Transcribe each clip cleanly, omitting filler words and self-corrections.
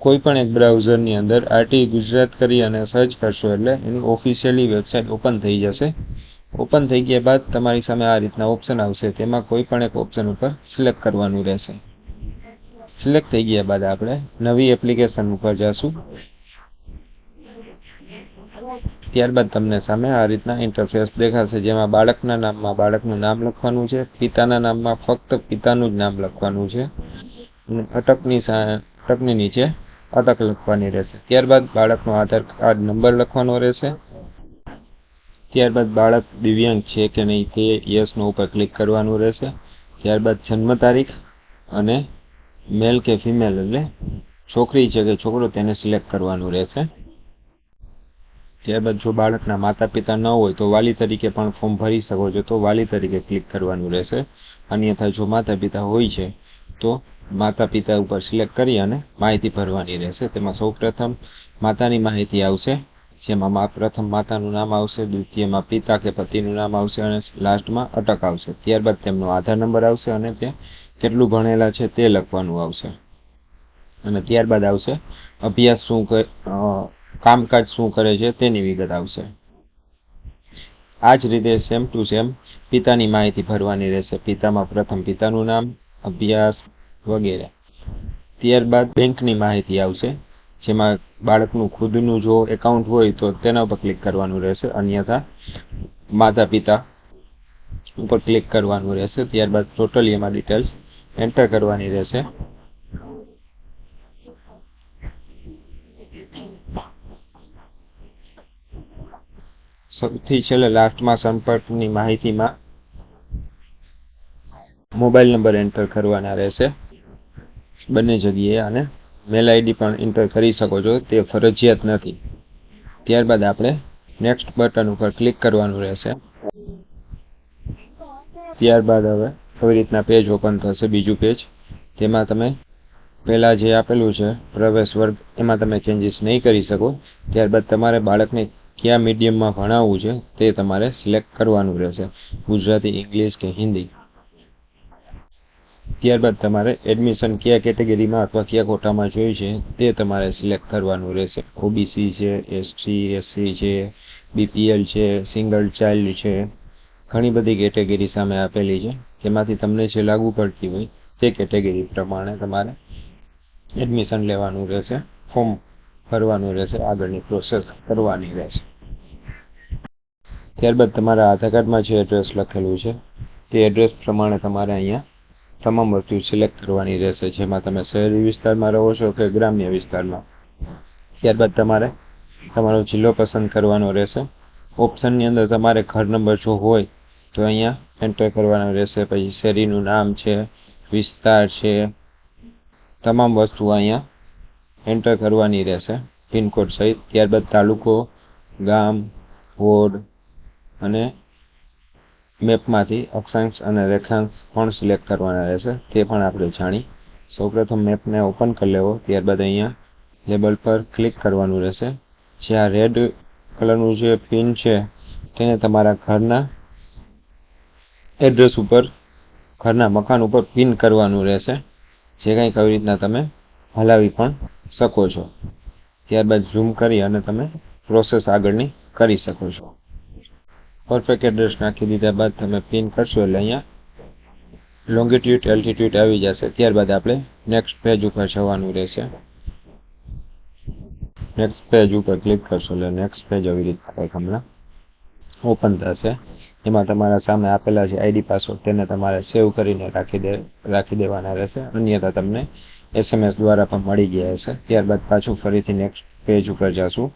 કોઈ પણ એક બ્રાઉઝરની અંદર આરટી ગુજરાત કરી અને સર્ચ કરશો એટલે એની ઓફિશિયલી વેબસાઇટ ઓપન થઈ જશે। ઓપન થઈ ગયા બાદ તમારી સામે આ રીતના ઓપ્શન આવશે, તેમાં કોઈ પણ એક ઓપ્શન ઉપર સિલેક્ટ કરવાનું રહેશે। સિલેક્ટ થઈ ગયા બાદ આપણે નવી એપ્લિકેશન ઉપર જશું। ત્યારબાદ તમને સામે આ રીતના ઇન્ટરફેસ દેખાશે, જેમાં બાળકના નામમાં બાળકનું નામ લખવાનું છે, પિતાના નામમાં ફક્ત પિતાનું જ નામ લખવાનું છે, અને અટકની નીચે અટક લખવાની રહેશે। ત્યારબાદ બાળકનો આધાર કાર્ડ નંબર લખવાનો રહેશે। ત્યારબાદ બાળક દિવ્યાંગ છે કે નહીં તે યસનો ઉપર ક્લિક કરવાનું રહેશે। ત્યારબાદ જન્મ તારીખ અને મેલ કે ફિમેલ એટલે છોકરી છે કે છોકરો તેને સિલેક્ટ કરવાનું રહેશે। ત્યારબાદ જો બાળકના માતા પિતા ન હોય તો વાલી તરીકે પણ ફોર્મ ભરી શકો છો, તો વાલી તરીકે ક્લિક કરવાનું રહેશે। અન્યથા જો માતા પિતા હોય છે તો માતા પિતા ઉપર સિલેક્ટ કરી અને માહિતી ભરવાની રહેશે। તેમાં સૌપ્રથમ માતાની માહિતી આવશે, જેમાં પ્રથમ માતાનું નામ આવશે, દ્વિતીયમાં પિતા કે પતિનું નામ આવશે અને લાસ્ટમાં અટક આવશે। ત્યારબાદ તેમનો આધાર નંબર આવશે અને તે કેટલું ભણેલા છે તે લખવાનું આવશે। અને ત્યારબાદ આવશે અભ્યાસ કામકાજ શું કરે છે તેની વિગત આવશે। આ જ રીતે સેમ ટુ સેમ પિતાની માહિતી ભરવાની રહેશે। પિતામાં પ્રથમ પિતાનું નામ, અભ્યાસ વગેરે। ત્યારબાદ બેંકની માહિતી આવશે, જેમાં બાળકનું ખુદનું જો એકાઉન્ટ હોય તો તેના ઉપર ક્લિક કરવાનું રહેશે, અન્યથા માતા પિતા ઉપર ક્લિક કરવાનું રહેશે। ત્યારબાદ ટોટલી એમાં ડિટેલ્સ એન્ટર કરવાની રહેશે। સૌથી છેલ્લે લાસ્ટમાં સંપર્કની માહિતીમાં મોબાઈલ નંબર એન્ટર કરવાના રહેશે બંને જગ્યાએ, અને મેલ આઈડી પણ એન્ટર કરી શકો છો, તે ફરજિયાત નથી। ત્યારબાદ આપણે નેક્સ્ટ બટન ઉપર ક્લિક કરવાનું રહેશે। ત્યારબાદ હવે આવી રીતના પેજ ઓપન થશે, બીજું પેજ। તેમાં તમે પહેલા જે આપેલું છે પ્રવેશ વર્ગ, એમાં તમે ચેન્જીસ નહીં કરી શકો। ત્યારબાદ તમારે બાળકને કયા મીડિયમમાં ભણાવવું છે તે તમારે સિલેક્ટ કરવાનું રહેશે, ગુજરાતી, ઇંગ્લિશ કે હિન્દી। ત્યારબાદ તમારે એડમિશન કયા કેટેગરીમાં અથવા કયા કોટામાં જોઈએ છે તે તમારે સિલેક્ટ કરવાનું રહેશે। ઓબીસી છે, એસટી, એસસી છે, બીપીએલ છે, સિંગલ ચાઇલ્ડ છે, ઘણી બધી કેટેગરી સામે આપેલી છે। તેમાંથી તમને જે લાગુ પડતી હોય તે કેટેગરી પ્રમાણે તમારે એડમિશન લેવાનું રહેશે, ફોર્મ ભરવાનું રહેશે, આગળની પ્રોસેસ કરવાની રહેશે। ત્યારબાદ તમારા આધાર કાર્ડમાં જે એડ્રેસ લખેલું છે તે એડ્રેસ પ્રમાણે તમારે અહીંયા તમામ વસ્તુ સિલેક્ટ કરવાની રહેશે, જેમાં તમે શહેરી વિસ્તારમાં રહો છો કે ગ્રામ્ય વિસ્તારમાં। ત્યારબાદ તમારે તમારો જિલ્લો પસંદ કરવાનો રહેશે। ઓપ્શનની અંદર તમારે ઘર નંબર જો હોય તો અહીંયા એન્ટર કરવાનો રહેશે, પછી શેરીનું નામ છે, વિસ્તાર છે, તમામ વસ્તુ અહીંયા એન્ટર કરવાની રહેશે પિનકોડ સહિત। ત્યારબાદ તાલુકો, ગામ, વોર્ડ અને મેપમાંથી અક્ષાંશ અને રેખાંશ પણ સિલેક્ટ કરવાના રહેશે, તે પણ આપણે જાણી। સૌપ્રથમ મેપને ઓપન કરી લેવો, ત્યારબાદ અહીંયા લેબલ પર ક્લિક કરવાનું રહેશે। જે આ રેડ કલરનું જે પિન છે તેને તમારા ઘરના એડ્રેસ ઉપર, ઘરના મકાન ઉપર પિન કરવાનું રહેશે, જે કંઈક આવી રીતના તમે હલાવી પણ શકો છો। ત્યારબાદ ઝૂમ કરી અને તમે પ્રોસેસ આગળની કરી શકો છો। પરફેક્ટ એડ્રેસ નાખી દીધા બાદ તમે પિન કરશો એટલે અહીંયા લોંગિટ્યુડ, એલ્ટિટ્યુડ આવી જશે। ત્યારબાદ આપણે નેક્સ્ટ પેજ ઉપર જવાનું રહેશે। નેક્સ્ટ પેજ ઉપર ક્લિક કરશો એટલે નેક્સ્ટ પેજ આવી રીતના કંઈક હમણાં ઓપન થશે। એમાં તમારા સામે આપેલા છે આઈડી પાસવર્ડ, તેને તમારે સેવ કરીને રાખી દેવાના રહેશે, અન્યથા તમને SMS દ્વારા પણ મળી ગયા હશે। ત્યારબાદ પાછું ફરીથી નેક્સ્ટ પેજ ઉપર જશું।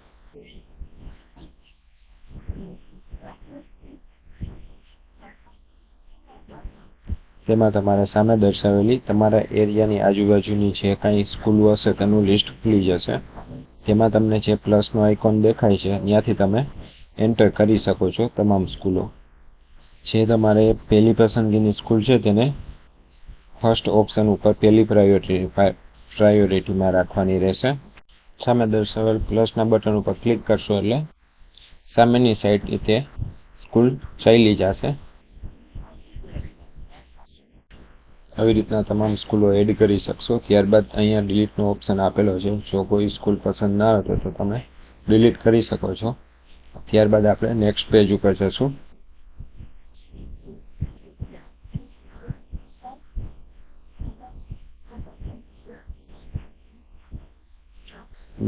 તેમાં તમારા સામે દર્શાવેલી તમારા એરિયાની આજુબાજુની જે કાંઈ સ્કૂલો હશે તેનું લિસ્ટ ખુલી જશે। તેમાં તમને જે પ્લસનો આઇકોન દેખાય છે ત્યાંથી તમે એન્ટર કરી શકો છો તમામ સ્કૂલો। જે તમારે પહેલી પસંદગીની સ્કૂલ છે તેને ફર્સ્ટ ઓપ્શન ઉપર પહેલી પ્રાયોરિટીમાં રાખવાની રહેશે। સામે દર્શાવેલ પ્લસના બટન ઉપર ક્લિક કરશો એટલે સામેની સાઈડ તે સ્કૂલ ચાલી જશે। આવી રીતના તમામ સ્કૂલો એડ કરી શકશો. ત્યારબાદ અહીંયા ડિલીટનો ઓપ્શન આપેલો છે. જો કોઈ સ્કૂલ પસંદ ના આવે તો તમે ડિલીટ કરી શકો છો. ત્યારબાદ આપણે નેક્સ્ટ પેજ ઉપર જશું.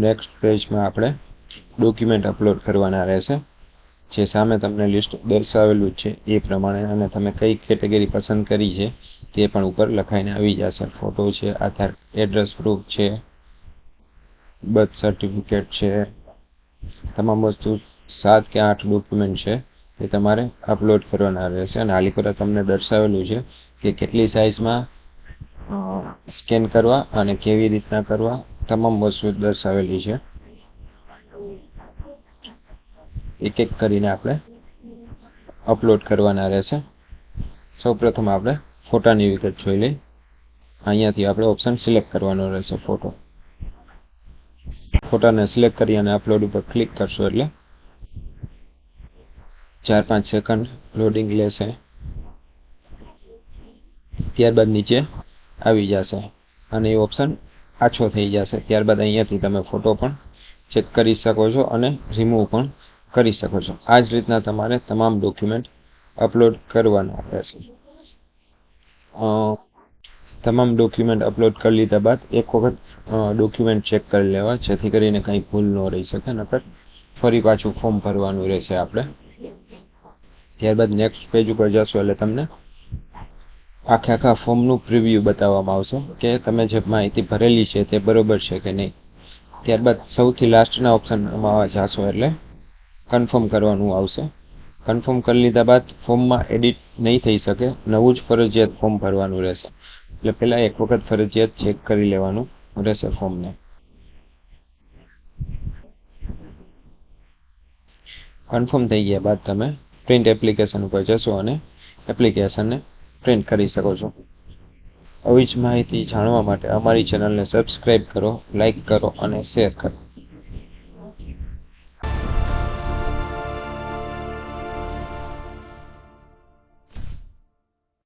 નેક્સ્ટ પેજમાં આપણે ડોક્યુમેન્ટ અપલોડ કરવાના રહેશે. જે સામે તમને લિસ્ટ દર્શાવેલું છે એ પ્રમાણે, અને તમે કઈ કેટેગરી પસંદ કરી છે તે પણ ઉપર લખાઈને આવી જશે. ફોટો છે, આધાર એડ્રેસ પ્રૂફ છે, બર્થ સર્ટિફિકેટ છે, તમામ વસ્તુ 7 કે 8 ડોક્યુમેન્ટ છે એ તમારે અપલોડ કરવાના રહેશે. અને હાલી પર તમને દર્શાવેલું છે કે કેટલી સાઇઝમાં સ્કેન કરવા અને કેવી રીતના કરવા, તમામ વસ્તુ દર્શાવેલી છે. એક એક કરીને આપણે અપલોડ કરવાના રહેશે. સૌપ્રથમ આપણે ફોટાની વિગત જોઈ લઈ. અહીંયાથી આપણે ઓપ્શન સિલેક્ટ કરવાનો રહેશે. ફોટાને સિલેક્ટ કરી અને અપલોડ ઉપર ક્લિક કરશો એટલે 4-5 સેકન્ડ લોડિંગ લેશે. ત્યારબાદ નીચે આવી જશે અને એ ઓપ્શન આછો થઈ જશે. ત્યારબાદ અહીંયાથી તમે ફોટો પણ ચેક કરી શકો છો અને રિમૂવ પણ કરી શકો છો. આ જ રીતના તમારે તમામ ડોક્યુમેન્ટ અપલોડ કરવાના રહેશે. તમામ ડોક્યુમેન્ટ અપલોડ કરી લીધા બાદ એક વખત ડોક્યુમેન્ટ ચેક કરી લેવા, જેથી કરીને કંઈ ભૂલ ન રહી શકે. નકર ફરી પાછું ફોર્મ ભરવાનું રહેશે આપણે. ત્યારબાદ નેક્સ્ટ પેજ ઉપર જશો એટલે તમને આખા ફોર્મનું પ્રિવ્યૂ બતાવવામાં આવશે કે તમે જે માહિતી ભરેલી છે તે બરોબર છે કે નહીં. ત્યારબાદ સૌથી લાસ્ટના ઓપ્શનમાં જશો એટલે કન્ફર્મ કરવાનું આવશે. કન્ફર્મ કરી લીધા બાદ ફોર્મમાં એડિટ નહીં થઈ શકે, નવું જ ફરજિયાત ફોર્મ ભરવાનું રહેશે. એટલે પહેલાં એક વખત ફરજિયાત ચેક કરી લેવાનું રહેશે ફોર્મને. કન્ફર્મ થઈ ગયા બાદ તમે પ્રિન્ટ એપ્લિકેશન ઉપર જશો અને એપ્લિકેશનને પ્રિન્ટ કરી શકો છો. આવી જ માહિતી જાણવા માટે અમારી ચેનલને સબસ્ક્રાઇબ કરો, લાઇક કરો અને શેર કરો.